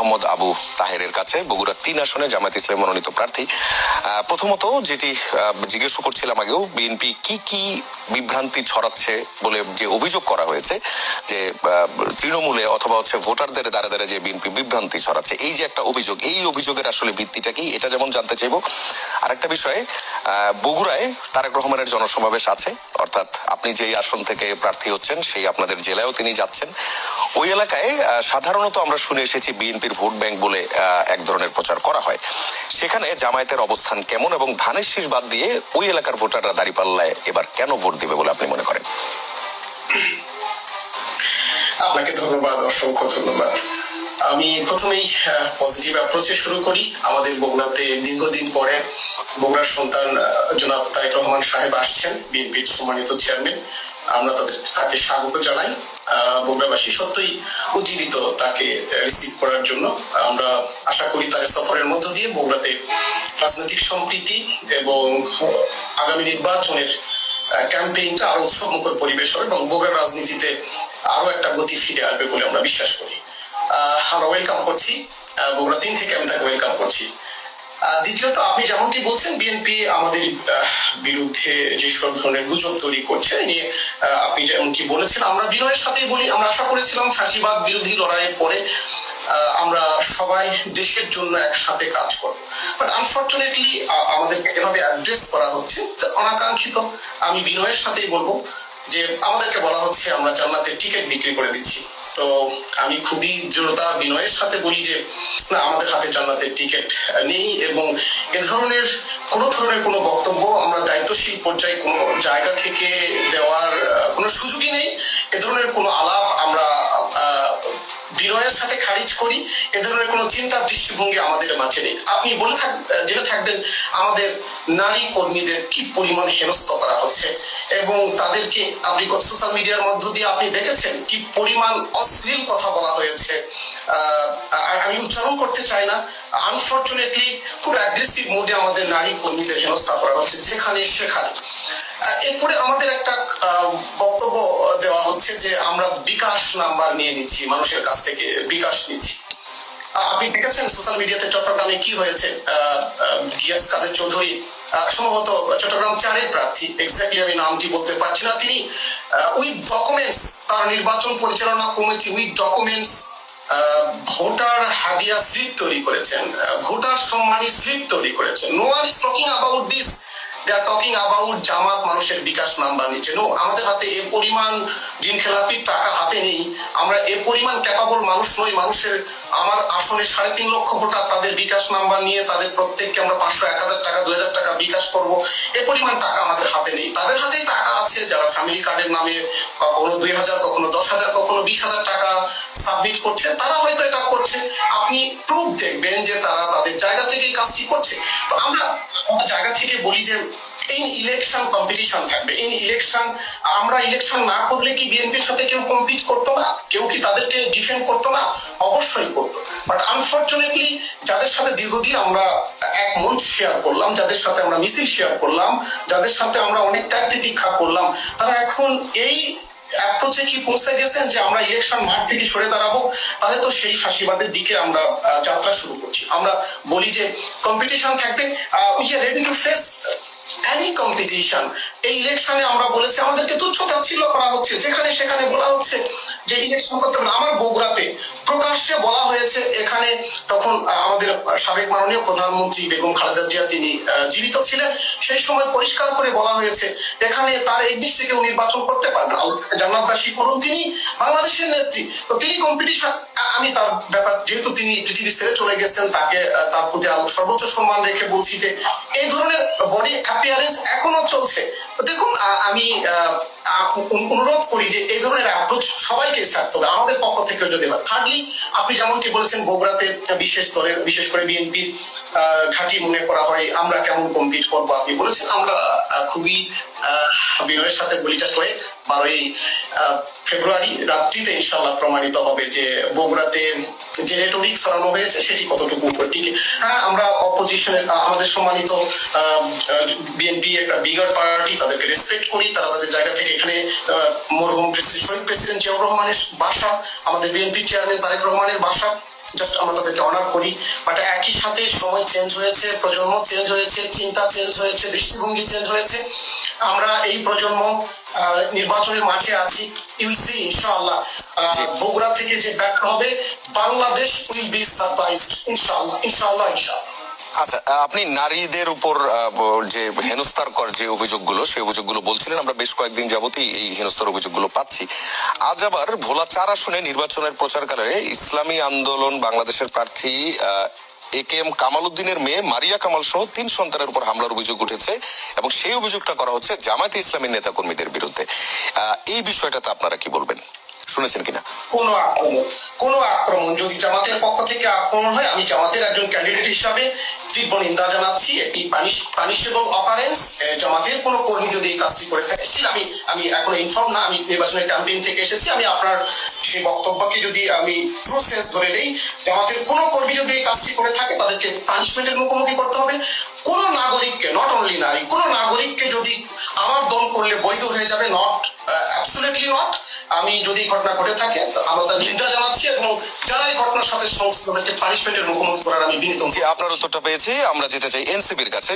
মোহাম্মদ আবু তাহেরের কাছে, বগুড়া ৩ আসনে জামায়াত ইসলামী মনোনীত প্রার্থী। প্রথমত যেটি জিজ্ঞেস করছিলাম আগেও, বিএনপি কি কি বিভ্রান্তি ছড়াচ্ছে বলে যে অভিযোগ করা হয়েছে, যে তৃণমূলে অথবা ভোটারদের দ্বারা দ্বারা যে বিএনপি বিভ্রান্তি ছড়াচ্ছে, এই যে একটা অভিযোগ, এই অভিযোগের আসলে ভিত্তিটা কি, এটা যেমন জানতে চাইবো। আরেকটা বিষয়ে, বগুড়ায় তারেক রহমানের জনসমাবেশ আছে, অর্থাৎ আপনি যেই আসন থেকে প্রার্থী হচ্ছেন সেই আপনাদের জেলায়ও তিনি যাচ্ছেন। ওই এলাকায় সাধারণত আমরা শুনে এসেছি বিএনপির ভোট ব্যাংক বলে এক ধরনের প্রচার করা হয়। সেখানে জামায়াতের অবস্থান কেমন এবং ধানের শীষ বাদ দিয়ে ওই এলাকার ভোটাররা দাঁড়িপাল্লায় এবার কেন ভোট দিবে বলে আপনি মনে করেন? আপনাকে ধন্যবাদ, অসংখ্য ধন্যবাদ। আমি প্রথমেই পজিটিভ অ্যাপ্রোচে শুরু করি। আমাদের বগুড়াতে দীর্ঘদিন পরে বগুড়ার সন্তান জনাব তারেক রহমান সাহেব আসছেন, বিএনপির সম্মানিত চেয়ারম্যান। আমরা তাকে স্বাগত জানাই। বগুড়াবাসী সত্যই উজ্জীবিত তাকে রিসিভ করার জন্য। আমরা আশা করি তার সফরের মধ্য দিয়ে বগুড়াতে রাজনৈতিক সম্প্রীতি এবং আগামী নির্বাচনের ক্যাম্পেইনটা আরো উৎসবমুখর পরিবেশ হবে এবং বগুড়ার রাজনীতিতে আরো একটা গতি ফিরে আসবে বলে আমরা বিশ্বাস করি। আমরা ওয়েলকাম করছি, বগুড়া ৩ থেকে আমি তাকে ওয়েলকাম করছি। দ্বিতীয়ত, আপনি যেমনটি বলছেন, বিএনপি আমাদের বিরুদ্ধে যে সব ধরনের গুজব তৈরি করছে, নিয়ে আপনি যেমনটি বলেছেন, আমরা বিনয়ের সাথেই বলি, আমরা আশা করেছিলাম ফ্যাসিবাদ বিরোধী লড়াইয়ের পরে আমরা সবাই দেশের জন্য একসাথে কাজ করব, বাট আনফর্চুনেটলি আমাদেরকে এভাবে অ্যাড্রেস করা হচ্ছে, অনাকাঙ্ক্ষিত। আমি বিনয়ের সাথেই বলবো যে আমাদেরকে বলা হচ্ছে আমরা জান্নাতের টিকিট বিক্রি করে দিচ্ছি। তো আমি খুবই দৃঢ়তা বিনয়ের সাথে বলি যে না, আমাদের হাতে জান্নাতের টিকিট নেই এবং এ ধরনের কোনো বক্তব্য আমরা দায়িত্বশীল পর্যায়ে কোনো জায়গা থেকে দেওয়ার কোনো সুযোগই নেই। এ ধরনের কোনো আলাপ আমরা বিনয়ের সাথে খারিজ করি। এ ধরনের কোনো চিন্তার দৃষ্টিভঙ্গি আমাদের মাঝে নেই। আপনি জেনে থাকবেন আমাদের নারী কর্মীদের কি পরিমাণ হেনস্থ করা হচ্ছে এবং তাদেরকে আপনি সোশ্যাল মিডিয়ার মধ্য দিয়ে আপনি দেখেছেন কি পরিমাণ অশ্লীল কথা বলা হয়েছে। আমি উচ্চারণ করতে চাই না, আনফর্চুনেটলি খুব অ্যাগ্রেসিভ মোডে আমাদের নারী কর্মীদের হেনস্থা করা হচ্ছে যেখানে সেখানে। এরপরে আমাদের একটা বক্তব্য দেওয়া হচ্ছে যে আমরা বিকাশ নাম্বার নিয়ে নিচ্ছি, মানুষের কাছ থেকে বিকাশ নিচ্ছি। আপনি দেখেছেন সোশ্যাল মিডিয়াতে চট্টগ্রামে কি হয়েছে। গিয়াস কাদের চৌধুরী, সম্ভবত চট্টগ্রাম 4-এর প্রার্থী, এক্স্যাক্টলি আমি নামটি বলতে পারছি না, তিনি উইথ ডকুমেন্টস, তার নির্বাচন পরিচালনা কমিটি উইথ ডকুমেন্টস ভোটার হাদিয়া স্লিপ তৈরি করেছেন, ভোটার সম্মানী স্লিপ তৈরি করেছেন। No one is talking about this. They are talking about Jamaat মানুষের বিকাশ নাম্বার নিচ্ছে। নো, আমাদের হাতে এ পরিমাণ ঋণ খেলাপির টাকা হাতে নেই, আমরা এ পরিমাণ ক্যাপাবল মানুষ নই। মানুষের, আমার আসনে 3.5 লক্ষ ভোটার, তাদের বিকাশ নাম্বার নিয়ে তাদের প্রত্যেককে আমরা 500, 1000 টাকা, 2000 টাকা বিকাশ করব, এ পরিমাণ টাকা আমাদের হাতে নেই। তাদের হাতে টাকা আছে যারা ফ্যামিলি কার্ডের নামে কখনো 2000, কখনো 10,000, কখনো 20,000 টাকা সাবমিট করছে, তারা হয়তো এটা করছে। আপনি প্রুফ দেখবেন যে তারা তাদের জায়গা থেকে এই কাজটি করছে। তো আমরা জায়গা থেকে বলি যে ইন ইলেকশন কম্পিটিশন থাকবে। ইন ইলেকশন, আমরা ইলেকশন না করলে কি বিএনপির সাথে কেউ কম্পিট করতো না? কেউ কি তাদেরকে ডিফেন্ড করতো না? অবশ্যই করতো। বাট আনফর্চুনেটলি যাদের সাথে দীর্ঘদিন আমরা এক মঞ্চ শেয়ার করলাম, যাদের সাথে আমরা মিছিল শেয়ার করলাম, যাদের সাথে আমরা অনেক ত্যাগ তিতিক্ষা করলাম, তারা এখন এই অ্যাপ্রোচে কি পৌঁছে গেছেন যে আমরা ইলেকশন মাঠ থেকে সরে দাঁড়াবো, তাহলে তো সেই ফাঁসিবাদের দিকে আমরা যাত্রা শুরু করছি। আমরা বলি যে কম্পিটিশন থাকবে, we are ready to face any competition. এই ইলেকশনে আমরা বলেছি আমাদেরকে তুচ্ছ তাচ্ছিল্য করা হচ্ছে, যেখানে সেখানে বলা হচ্ছে যে ইলেকশন করতে হবে। আমার বগুড়াতে প্রকাশ্যে বলা হয়েছে, এখানে তখন আমাদের সাবেক মাননীয় প্রধানমন্ত্রী বেগম খালেদা জিয়া তিনি জীবিত ছিলেন, সেই সময় পরিষ্কার করে বলা হয়েছে এখানে তার এই দেশ থেকে নির্বাচন করতে পারবেন, জান্নাতবাসী করুন, তিনি বাংলাদেশের নেত্রী। তো তিনি কম্পিটিশন, আমি তার ব্যাপার, যেহেতু তিনি পৃথিবী ছেড়ে চলে গেছেন, তাকে তার প্রতি সর্বোচ্চ সম্মান রেখে বলছি যে এই ধরনের বডি অ্যাপিয়ারেন্স এখনো চলছে। দেখুন, আমি অনুরোধ করি যে এই ধরনের অ্যাপ্রোচ সবাইকে থাকতে হবে আমাদের পক্ষ থেকে যদি হয়। থার্ডলি, আপনি যেমনটি বলেছেন বগুড়াতে বিশেষ করে বিএনপির ঘাঁটি মনে করা হয়, আমরা কেমন কম্পিট করবো আপনি বলেছেন। আমরা খুবই বিনয়ের সাথে বলিটা করে 12ই ফেব্রুয়ারি রাত্রিতে ইনশাল্লাহ প্রমাণিত হবে যে বগুড়াতে যে রেটরিক ছড়ানো হয়েছে সেটি কতটুকু ঠিক। হ্যাঁ, আমরা অপোজিশনের, আমাদের সম্মানিত বিএনপি একটা বিগার পার্টি, তাদেরকে রেসপেক্ট করি, তারা তাদের জায়গা থেকে এখানে মরহুম শহীদ প্রেসিডেন্ট জিয়াউর রহমানের বাসা, আমাদের বিএনপি চেয়ারম্যান তারেক রহমানের বাসা, জাস্ট আমরা তাদেরকে অনার করি। বাট একই সাথে সময় চেঞ্জ হয়েছে, প্রজন্ম চেঞ্জ হয়েছে, চিন্তা চেঞ্জ হয়েছে, দৃষ্টিভঙ্গি চেঞ্জ হয়েছে। আমরা এই প্রজন্ম নির্বাচনের মাঠে আছি। ইউল সি ইনশাআল্লাহ বগুড়া থেকে যে ব্যাক হবে, বাংলাদেশ উইল বি সারপ্রাইজ ইনশাআল্লাহ ইনশাআল্লাহ ইনশাআল্লাহ। আচ্ছা, আপনি নারীদের উপর যে হেনস্থার কর যে অভিযোগগুলো, সেই অভিযোগগুলো বলছিলেন, আমরা বেশ কয়েকদিন যাবতই এই হেনস্থার অভিযোগগুলো পাচ্ছি। আজ আবার ভোলা 4 আসনে নির্বাচনের প্রচারকালে ইসলামী আন্দোলন বাংলাদেশের প্রার্থী AKM কামাল উদ্দিনের মেয়ে মারিয়া কামাল সহ 3 সন্তানের উপর হামলার অভিযোগ উঠেছে এবং সেই অভিযোগটা করা হচ্ছে জামায়াতে ইসলামীর নেতা কর্মীদের বিরুদ্ধে। এই বিষয়টাতে আপনারা কি বলবেন, শুনেছেন কিনা? কোন আক্রমণ যদি জামাতের পক্ষ থেকে আক্রমণ হয়, আমি জামাতের একজন ক্যান্ডিডেট হিসাবে তীব্র নিন্দা জানাচ্ছি। এটি পানিশেবল অফারেন্স। জামাতের কোন কর্মী যদি এই কাজটি করে থাকে, আমি এখনো ইনফর্ম না, আমি নির্বাচনের ক্যাম্পেইন থেকে এসেছি। আমি আপনার সেই বক্তব্যকে যদি আমি ট্রু সেন্স ধরে নেই, জামাতের কোন কর্মী যদি এই কাজটি করে থাকে তাদেরকে পানিশমেন্টের মুখোমুখি করতে হবে। কোন নাগরিককে, নট অনলি নারী, কোন নাগরিককে যদি আমার দল করলে বৈধ হয়ে যাবে, নট, অ্যাবসলিউটলি নট। আমি যদি ঘটনা ঘটে থাকে আমরা তার নিন্দা জানাচ্ছি এবং যারা এই ঘটনার সাথে সংশ্লিষ্ট তাদেরকে পানিশমেন্টের মুখোমুখি করার আমি বিনীত। আপনার উত্তরটা পেয়েছি। আমরা যেতে চাই এনসিপির কাছে।